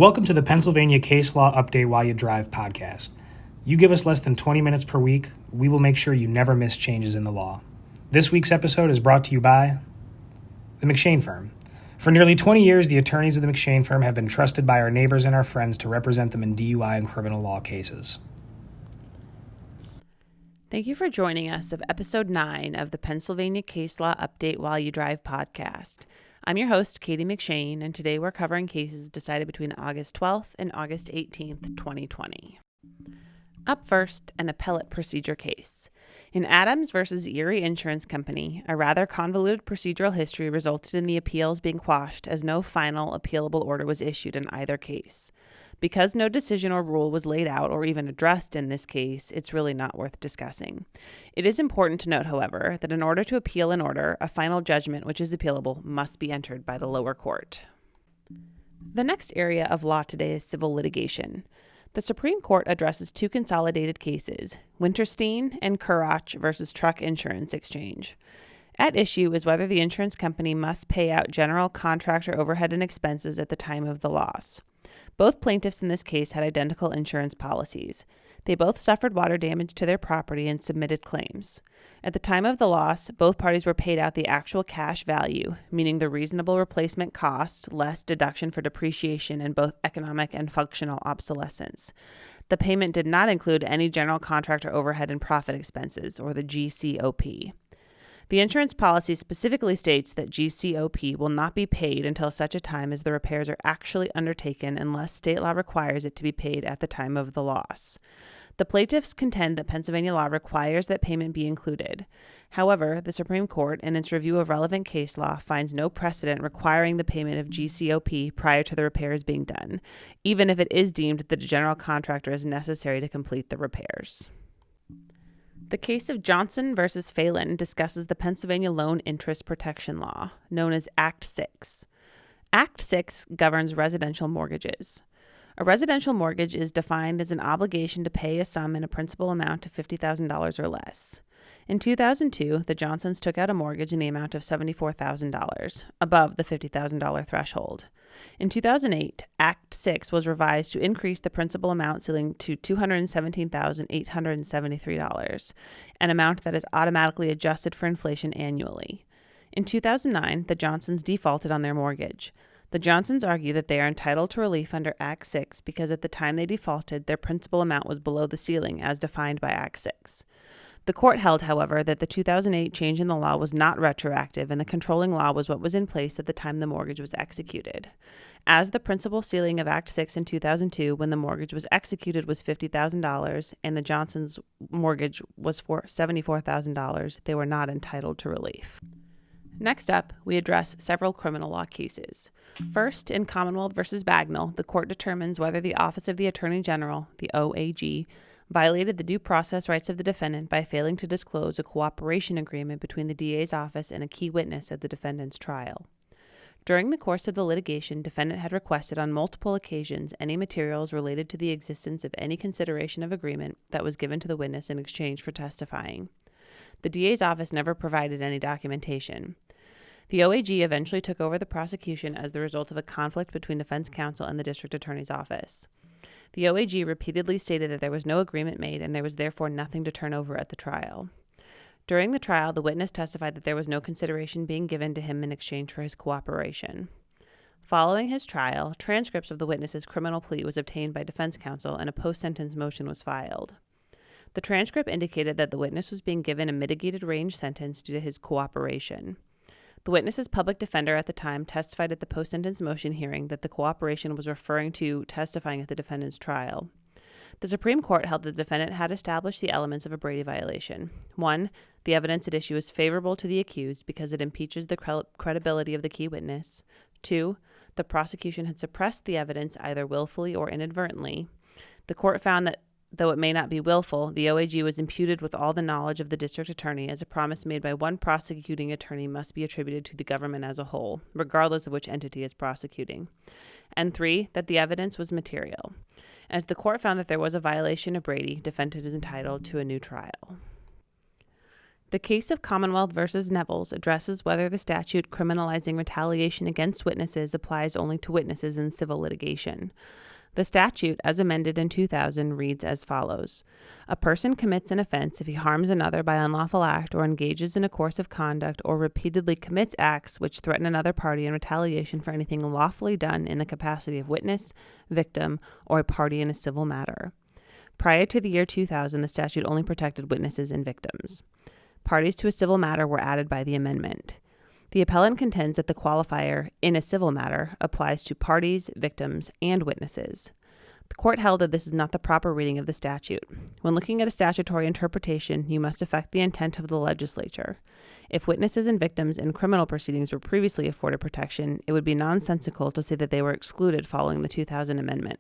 Welcome to the Pennsylvania Case Law Update While You Drive podcast. You give us less than 20 minutes per week, we will make sure you never miss changes in the law. This week's episode is brought to you by the McShane Firm. For nearly 20 years, the attorneys of the McShane Firm have been trusted by our neighbors and our friends to represent them in DUI and criminal law cases. Thank you for joining us of episode 9 of the Pennsylvania Case Law Update While You Drive podcast. I'm your host, Katie McShane, and today we're covering cases decided between August 12th and August 18th, 2020. Up first, an appellate procedure case. In Adams v. Erie Insurance Company, a rather convoluted procedural history resulted in the appeals being quashed as no final appealable order was issued in either case. Because no decision or rule was laid out or even addressed in this case, it's really not worth discussing. It is important to note, however, that in order to appeal an order, a final judgment which is appealable must be entered by the lower court. The next area of law today is civil litigation. The Supreme Court addresses two consolidated cases, Wintersteen and Kurach v. Truck Insurance Exchange. At issue is whether the insurance company must pay out general contractor overhead and expenses at the time of the loss. Both plaintiffs in this case had identical insurance policies. They both suffered water damage to their property and submitted claims. At the time of the loss, both parties were paid out the actual cash value, meaning the reasonable replacement cost less deduction for depreciation and both economic and functional obsolescence. The payment did not include any general contractor overhead and profit expenses, or the GCOP. The insurance policy specifically states that GCOP will not be paid until such a time as the repairs are actually undertaken unless state law requires it to be paid at the time of the loss. The plaintiffs contend that Pennsylvania law requires that payment be included. However, the Supreme Court, in its review of relevant case law, finds no precedent requiring the payment of GCOP prior to the repairs being done, even if it is deemed that a general contractor is necessary to complete the repairs. The case of Johnson v. Phelan discusses the Pennsylvania Loan Interest Protection Law, known as Act 6. Act 6 governs residential mortgages. A residential mortgage is defined as an obligation to pay a sum in a principal amount of $50,000 or less. In 2002, the Johnsons took out a mortgage in the amount of $74,000, above the $50,000 threshold. In 2008, Act 6 was revised to increase the principal amount ceiling to $217,873, an amount that is automatically adjusted for inflation annually. In 2009, the Johnsons defaulted on their mortgage. The Johnsons argue that they are entitled to relief under Act 6 because at the time they defaulted, their principal amount was below the ceiling as defined by Act 6. The court held, however, that the 2008 change in the law was not retroactive and the controlling law was what was in place at the time the mortgage was executed. As the principal ceiling of Act 6 in 2002 when the mortgage was executed was $50,000 and the Johnsons' mortgage was for $74,000, they were not entitled to relief. Next up, we address several criminal law cases. First, in Commonwealth v. Bagnall, the court determines whether the Office of the Attorney General, the OAG, violated the due process rights of the defendant by failing to disclose a cooperation agreement between the DA's office and a key witness at the defendant's trial. During the course of the litigation, defendant had requested on multiple occasions any materials related to the existence of any consideration of agreement that was given to the witness in exchange for testifying. The DA's office never provided any documentation. The OAG eventually took over the prosecution as the result of a conflict between defense counsel and the district attorney's office. The OAG repeatedly stated that there was no agreement made and there was therefore nothing to turn over at the trial. During the trial, the witness testified that there was no consideration being given to him in exchange for his cooperation. Following his trial, transcripts of the witness's criminal plea was obtained by defense counsel and a post-sentence motion was filed. The transcript indicated that the witness was being given a mitigated range sentence due to his cooperation. The witness's public defender at the time testified at the post-sentence motion hearing that the cooperation was referring to testifying at the defendant's trial. The Supreme Court held that the defendant had established the elements of a Brady violation. 1, the evidence at issue is favorable to the accused because it impeaches the credibility of the key witness. 2, the prosecution had suppressed the evidence either willfully or inadvertently. The court found that though it may not be willful, the OAG was imputed with all the knowledge of the district attorney as a promise made by one prosecuting attorney must be attributed to the government as a whole, regardless of which entity is prosecuting. And 3, that the evidence was material. As the court found that there was a violation of Brady, defendant is entitled to a new trial. The Case of Commonwealth versus Nevels addresses whether the statute criminalizing retaliation against witnesses applies only to witnesses in civil litigation. The statute, as amended in 2000, reads as follows. A person commits an offense if he harms another by unlawful act or engages in a course of conduct or repeatedly commits acts which threaten another party in retaliation for anything lawfully done in the capacity of witness, victim, or a party in a civil matter. Prior to the year 2000, the statute only protected witnesses and victims. Parties to a civil matter were added by the amendment. The appellant contends that the qualifier, in a civil matter, applies to parties, victims, and witnesses. The court held that this is not the proper reading of the statute. When looking at a statutory interpretation, you must affect the intent of the legislature. If witnesses and victims in criminal proceedings were previously afforded protection, it would be nonsensical to say that they were excluded following the 2000 amendment.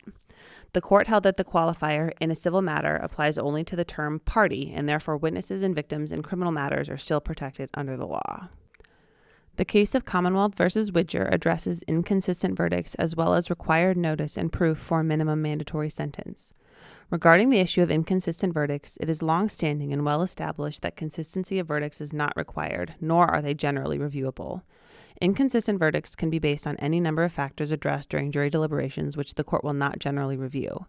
The court held that the qualifier, in a civil matter, applies only to the term party, and therefore witnesses and victims in criminal matters are still protected under the law. The Case of Commonwealth versus Widger addresses inconsistent verdicts as well as required notice and proof for a minimum mandatory sentence. Regarding the issue of inconsistent verdicts, it is long-standing and well established that consistency of verdicts is not required, nor are they generally reviewable. Inconsistent verdicts can be based on any number of factors addressed during jury deliberations, which the court will not generally review.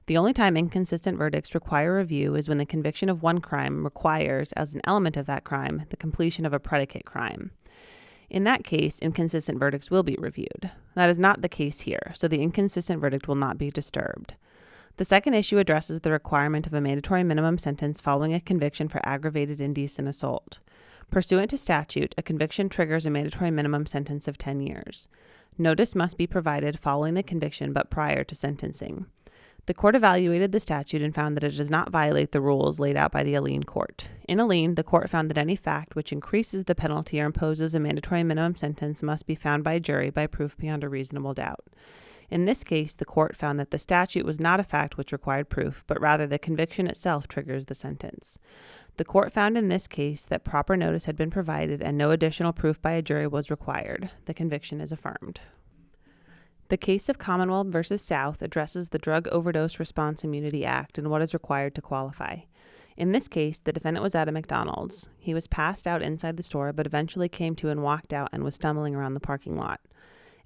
The only time inconsistent verdicts require review is when the conviction of one crime requires, as an element of that crime, the completion of a predicate crime. In that case, inconsistent verdicts will be reviewed. That is not the case here, so the inconsistent verdict will not be disturbed. The second issue addresses the requirement of a mandatory minimum sentence following a conviction for aggravated indecent assault. Pursuant to statute, a conviction triggers a mandatory minimum sentence of 10 years. Notice must be provided following the conviction but prior to sentencing. The court evaluated the statute and found that it does not violate the rules laid out by the Hallinan court. In Hallinan, the court found that any fact which increases the penalty or imposes a mandatory minimum sentence must be found by a jury by proof beyond a reasonable doubt. In this case, the court found that the statute was not a fact which required proof, but rather the conviction itself triggers the sentence. The court found in this case that proper notice had been provided and no additional proof by a jury was required. The conviction is affirmed. The Case of Commonwealth versus South addresses the Drug Overdose Response Immunity Act and what is required to qualify. In this case, the defendant was at a McDonald's. He was passed out inside the store, but eventually came to and walked out and was stumbling around the parking lot.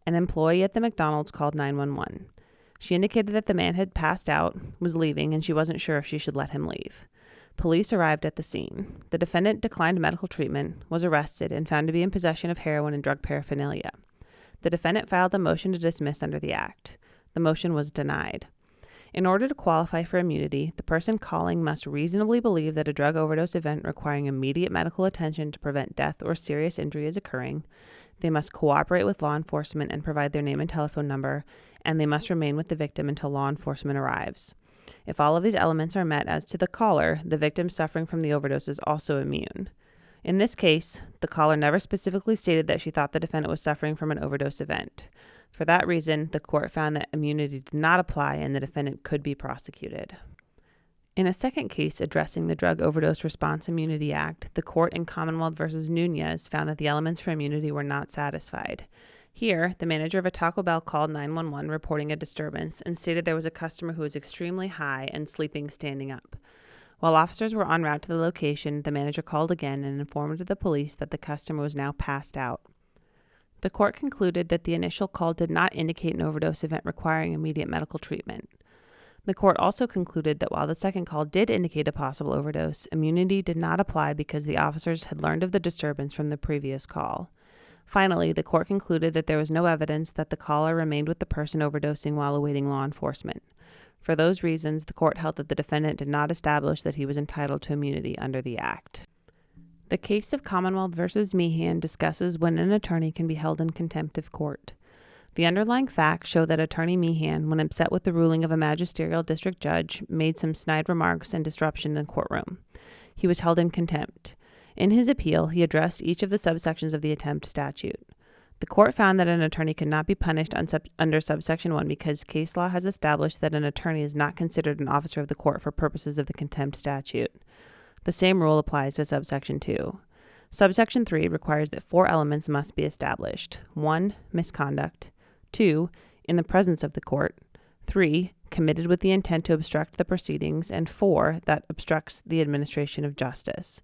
An employee at the McDonald's called 911. She indicated that the man had passed out, was leaving, and she wasn't sure if she should let him leave. Police arrived at the scene. The defendant declined medical treatment, was arrested, and found to be in possession of heroin and drug paraphernalia. The defendant filed a motion to dismiss under the Act. The motion was denied. In order to qualify for immunity, the person calling must reasonably believe that a drug overdose event requiring immediate medical attention to prevent death or serious injury is occurring. They must cooperate with law enforcement and provide their name and telephone number, and they must remain with the victim until law enforcement arrives. If all of these elements are met as to the caller, the victim suffering from the overdose is also immune. In this case, the caller never specifically stated that she thought the defendant was suffering from an overdose event. For that reason, the court found that immunity did not apply and the defendant could be prosecuted. In a second case addressing the Drug Overdose Response Immunity Act, the court in Commonwealth versus Nunez found that the elements for immunity were not satisfied. Here, the manager of a Taco Bell called 911 reporting a disturbance and stated there was a customer who was extremely high and sleeping standing up. While officers were en route to the location, the manager called again and informed the police that the customer was now passed out. The court concluded that the initial call did not indicate an overdose event requiring immediate medical treatment. The court also concluded that while the second call did indicate a possible overdose, immunity did not apply because the officers had learned of the disturbance from the previous call. Finally, the court concluded that there was no evidence that the caller remained with the person overdosing while awaiting law enforcement. For those reasons, the court held that the defendant did not establish that he was entitled to immunity under the Act. The Case of Commonwealth versus Meehan discusses when an attorney can be held in contempt of court. The underlying facts show that Attorney Meehan, when upset with the ruling of a magisterial district judge, made some snide remarks and disruption in the courtroom. He was held in contempt. In his appeal, he addressed each of the subsections of the attempt statute. The court found that an attorney could not be punished under subsection 1 because case law has established that an attorney is not considered an officer of the court for purposes of the contempt statute. The same rule applies to subsection 2. Subsection 3 requires that 4 elements must be established. 1. Misconduct. 2. In the presence of the court. 3. Committed with the intent to obstruct the proceedings. And 4. That obstructs the administration of justice.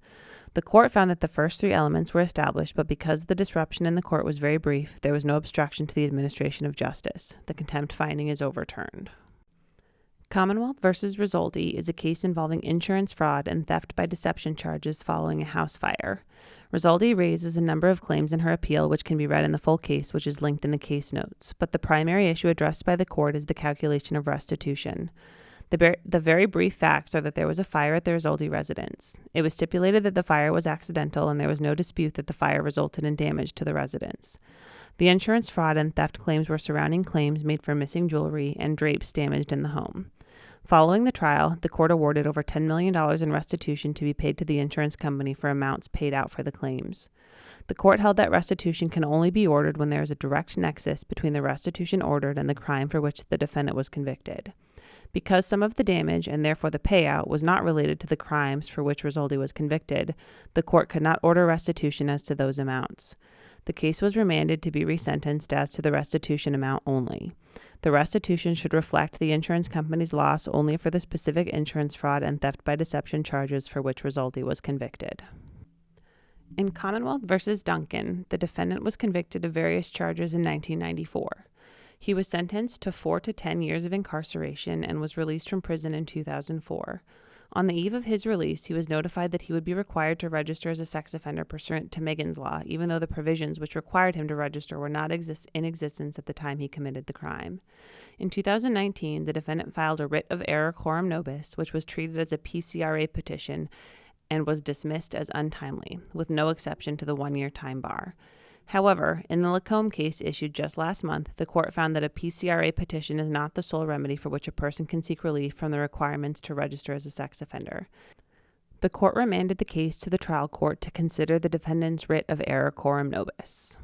The court found that the first three elements were established, but because the disruption in the court was very brief, there was no obstruction to the administration of justice. The contempt finding is overturned. Commonwealth v. Risoldi is a case involving insurance fraud and theft by deception charges following a house fire. Risoldi raises a number of claims in her appeal, which can be read in the full case, which is linked in the case notes, but the primary issue addressed by the court is the calculation of restitution. The very brief facts are that there was a fire at the Risoldi residence. It was stipulated that the fire was accidental, and there was no dispute that the fire resulted in damage to the residence. The insurance fraud and theft claims were surrounding claims made for missing jewelry and drapes damaged in the home. Following the trial, the court awarded over $10 million in restitution to be paid to the insurance company for amounts paid out for the claims. The court held that restitution can only be ordered when there is a direct nexus between the restitution ordered and the crime for which the defendant was convicted. Because some of the damage, and therefore the payout, was not related to the crimes for which Risoldi was convicted, the court could not order restitution as to those amounts. The case was remanded to be resentenced as to the restitution amount only. The restitution should reflect the insurance company's loss only for the specific insurance fraud and theft by deception charges for which Risoldi was convicted. In Commonwealth v. Duncan, the defendant was convicted of various charges in 1994. He was sentenced to 4 to 10 years of incarceration and was released from prison in 2004. On the eve of his release, he was notified that he would be required to register as a sex offender pursuant to Megan's Law, even though the provisions which required him to register were not in existence at the time he committed the crime. In 2019, the defendant filed a writ of error coram nobis, which was treated as a PCRA petition and was dismissed as untimely, with no exception to the 1-year time bar. However, in the Lacombe case issued just last month, the court found that a PCRA petition is not the sole remedy for which a person can seek relief from the requirements to register as a sex offender. The court remanded the case to the trial court to consider the defendant's writ of error coram nobis.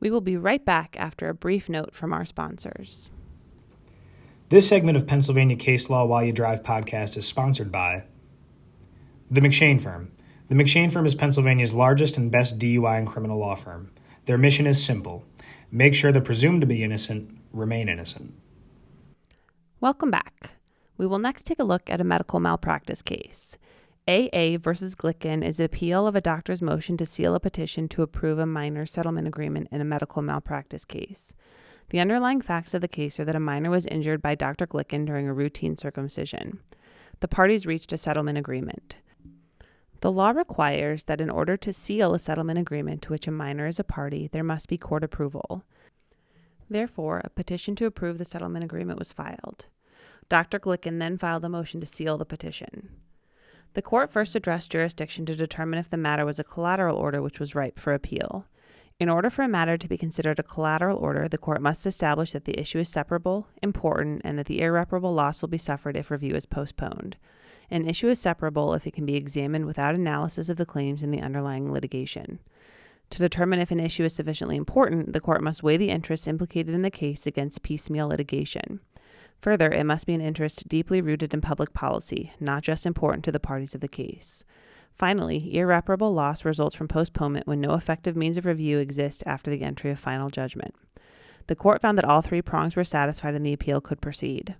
We will be right back after a brief note from our sponsors. This segment of Pennsylvania Case Law While You Drive podcast is sponsored by the McShane Firm. The McShane Firm is Pennsylvania's largest and best DUI and criminal law firm. Their mission is simple: make sure the presumed to be innocent remain innocent. Welcome back. We will next take a look at a medical malpractice case. AA versus Glicken is an appeal of a doctor's motion to seal a petition to approve a minor settlement agreement in a medical malpractice case. The underlying facts of the case are that a minor was injured by Dr. Glicken during a routine circumcision. The parties reached a settlement agreement. The law requires that in order to seal a settlement agreement to which a minor is a party, there must be court approval. Therefore, a petition to approve the settlement agreement was filed. Dr. Glicken then filed a motion to seal the petition. The court first addressed jurisdiction to determine if the matter was a collateral order which was ripe for appeal. In order for a matter to be considered a collateral order, the court must establish that the issue is separable, important, and that the irreparable loss will be suffered if review is postponed. An issue is separable if it can be examined without analysis of the claims in the underlying litigation. To determine if an issue is sufficiently important, the court must weigh the interests implicated in the case against piecemeal litigation. Further, it must be an interest deeply rooted in public policy, not just important to the parties of the case. Finally, irreparable loss results from postponement when no effective means of review exist after the entry of final judgment. The court found that all three prongs were satisfied and the appeal could proceed.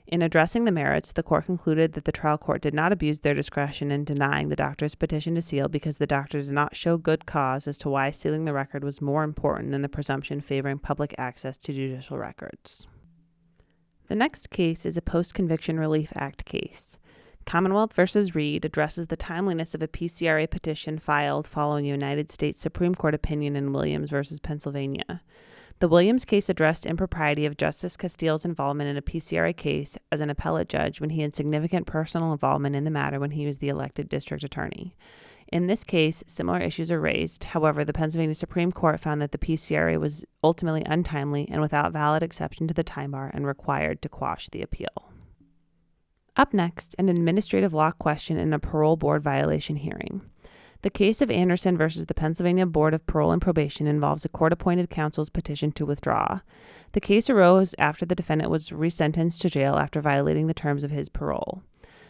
In addressing the merits, the court concluded that the trial court did not abuse their discretion in denying the doctor's petition to seal because the doctor did not show good cause as to why sealing the record was more important than the presumption favoring public access to judicial records. The next case is a Post-Conviction Relief Act case. Commonwealth v. Reid addresses the timeliness of a PCRA petition filed following a United States Supreme Court opinion in Williams v. Pennsylvania. The Williams case addressed impropriety of Justice Castile's involvement in a PCRA case as an appellate judge when he had significant personal involvement in the matter when he was the elected district attorney. In this case, similar issues are raised. However, the Pennsylvania Supreme Court found that the PCRA was ultimately untimely and without valid exception to the time bar and required to quash the appeal. Up next, an administrative law question in a parole board violation hearing. The case of Anderson versus the Pennsylvania Board of Parole and Probation involves a court-appointed counsel's petition to withdraw. The case arose after the defendant was resentenced to jail after violating the terms of his parole.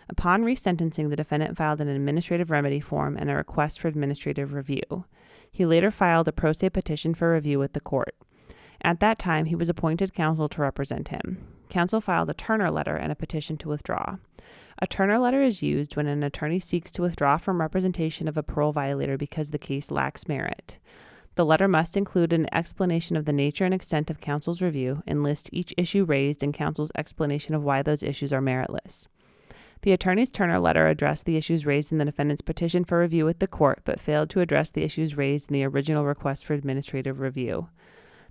Upon resentencing, the defendant filed an administrative remedy form and a request for administrative review. He later filed a pro se petition for review with the court. At that time, he was appointed counsel to represent him. Counsel filed a Turner letter and a petition to withdraw. A Turner letter is used when an attorney seeks to withdraw from representation of a parole violator because the case lacks merit. The letter must include an explanation of the nature and extent of counsel's review and list each issue raised and counsel's explanation of why those issues are meritless. The attorney's Turner letter addressed the issues raised in the defendant's petition for review with the court, but failed to address the issues raised in the original request for administrative review.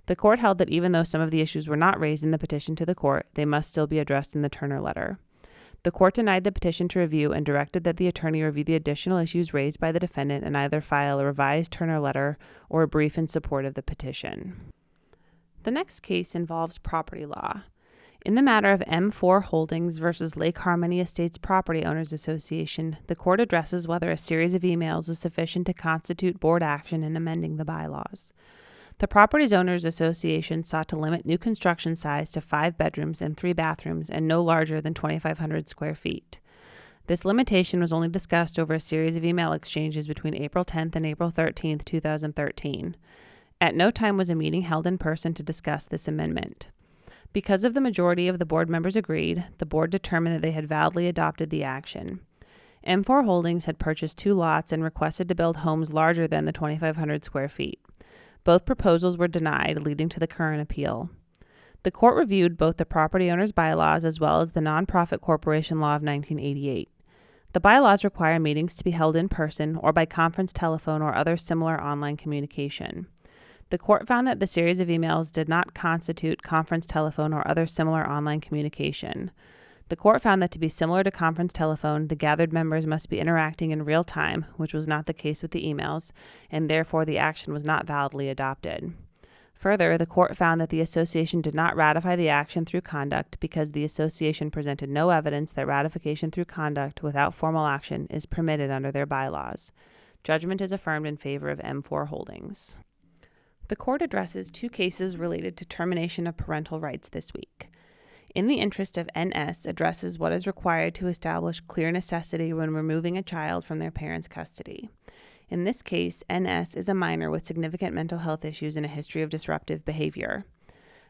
The court held that even though some of the issues were not raised in the petition to the court, they must still be addressed in the Turner letter. The court denied the petition to review and directed that the attorney review the additional issues raised by the defendant and either file a revised Turner letter or a brief in support of the petition. The next case involves property law. In the matter of M4 Holdings versus Lake Harmony Estates Property Owners Association, the court addresses whether a series of emails is sufficient to constitute board action in amending the bylaws. The Property Owners Association sought to limit new construction size to 5 bedrooms and 3 bathrooms and no larger than 2,500 square feet. This limitation was only discussed over a series of email exchanges between April 10th and April 13th, 2013. At no time was a meeting held in person to discuss this amendment. Because of the majority of the board members agreed, the board determined that they had validly adopted the action. M4 Holdings had purchased 2 lots and requested to build homes larger than the 2,500 square feet. Both proposals were denied, leading to the current appeal. The court reviewed both the property owner's bylaws as well as the Nonprofit Corporation Law of 1988. The bylaws require meetings to be held in person or by conference telephone or other similar online communication. The court found that the series of emails did not constitute conference telephone or other similar online communication. The court found that to be similar to conference telephone, the gathered members must be interacting in real time, which was not the case with the emails, and therefore the action was not validly adopted. Further, the court found that the association did not ratify the action through conduct because the association presented no evidence that ratification through conduct without formal action is permitted under their bylaws. Judgment is affirmed in favor of M4 Holdings. The court addresses 2 cases related to termination of parental rights this week. In the Interest of NS addresses what is required to establish clear necessity when removing a child from their parents' custody. In this case, NS is a minor with significant mental health issues and a history of disruptive behavior.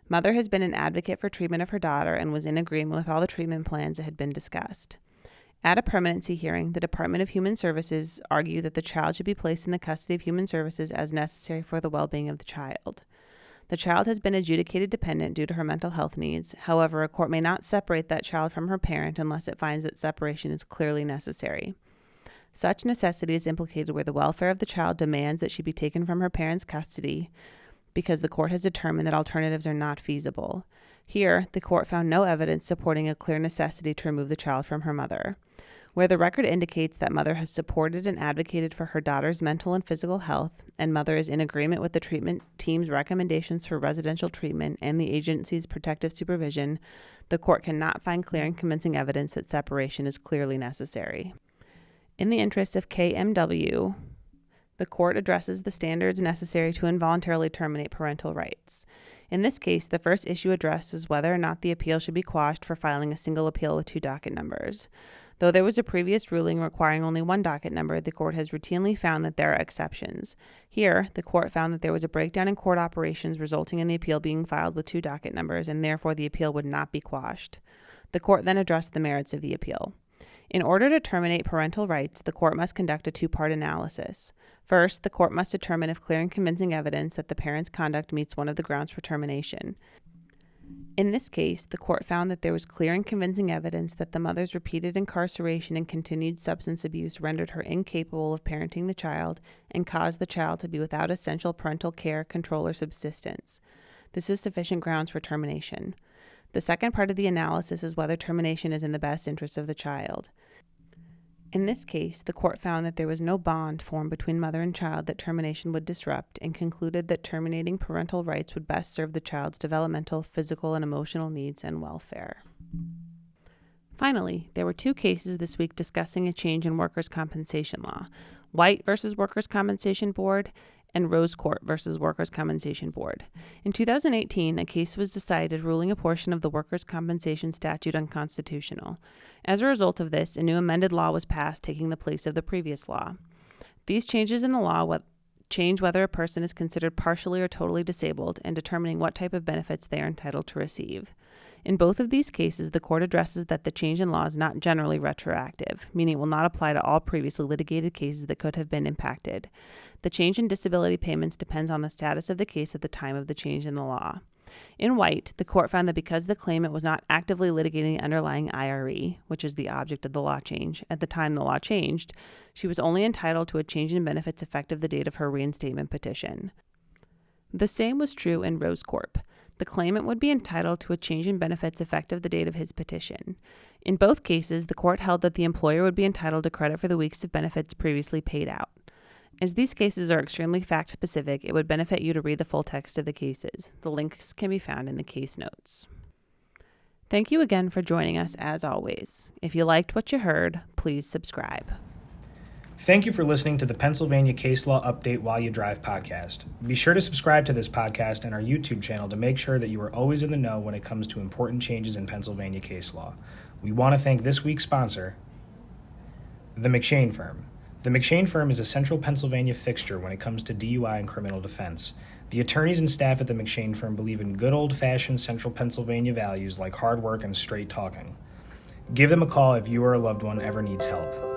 Mother has been an advocate for treatment of her daughter and was in agreement with all the treatment plans that had been discussed. At a permanency hearing, the Department of Human Services argued that the child should be placed in the custody of Human Services as necessary for the well-being of the child. The child has been adjudicated dependent due to her mental health needs. However, a court may not separate that child from her parent unless it finds that separation is clearly necessary. Such necessity is implicated where the welfare of the child demands that she be taken from her parent's custody because the court has determined that alternatives are not feasible. Here, the court found no evidence supporting a clear necessity to remove the child from her mother. Where the record indicates that mother has supported and advocated for her daughter's mental and physical health, and mother is in agreement with the treatment team's recommendations for residential treatment and the agency's protective supervision, the court cannot find clear and convincing evidence that separation is clearly necessary. In the interest of K.M.W., the court addresses the standards necessary to involuntarily terminate parental rights. In this case, the first issue addressed is whether or not the appeal should be quashed for filing a single appeal with 2 docket numbers. Though there was a previous ruling requiring only 1 docket number, the court has routinely found that there are exceptions. Here, the court found that there was a breakdown in court operations resulting in the appeal being filed with 2 docket numbers, and therefore the appeal would not be quashed. The court then addressed the merits of the appeal. In order to terminate parental rights, the court must conduct a 2-part analysis. First, the court must determine if clear and convincing evidence that the parent's conduct meets one of the grounds for termination. In this case, the court found that there was clear and convincing evidence that the mother's repeated incarceration and continued substance abuse rendered her incapable of parenting the child and caused the child to be without essential parental care, control, or subsistence. This is sufficient grounds for termination. The second part of the analysis is whether termination is in the best interest of the child. In this case, the court found that there was no bond formed between mother and child that termination would disrupt and concluded that terminating parental rights would best serve the child's developmental, physical, and emotional needs and welfare. Finally, there were 2 cases this week discussing a change in workers' compensation law: White versus Workers' Compensation Board and Rose Court versus Workers' Compensation Board. In 2018, a case was decided ruling a portion of the workers' compensation statute unconstitutional. As a result of this, a new amended law was passed taking the place of the previous law. These changes in the law change whether a person is considered partially or totally disabled and determining what type of benefits they are entitled to receive. In both of these cases, the court addresses that the change in law is not generally retroactive, meaning it will not apply to all previously litigated cases that could have been impacted. The change in disability payments depends on the status of the case at the time of the change in the law. In White, the court found that because the claimant was not actively litigating the underlying IRE, which is the object of the law change, at the time the law changed, she was only entitled to a change in benefits effective the date of her reinstatement petition. The same was true in Rose Corp. The claimant would be entitled to a change in benefits effective the date of his petition. In both cases, the court held that the employer would be entitled to credit for the weeks of benefits previously paid out. As these cases are extremely fact-specific, it would benefit you to read the full text of the cases. The links can be found in the case notes. Thank you again for joining us as always. If you liked what you heard, please subscribe. Thank you for listening to the Pennsylvania Case Law Update While You Drive podcast. Be sure to subscribe to this podcast and our YouTube channel to make sure that you are always in the know when it comes to important changes in Pennsylvania case law. We want to thank this week's sponsor, the McShane Firm. The McShane Firm is a central Pennsylvania fixture when it comes to DUI and criminal defense. The attorneys and staff at the McShane Firm believe in good old-fashioned central Pennsylvania values like hard work and straight talking. Give them a call if you or a loved one ever needs help.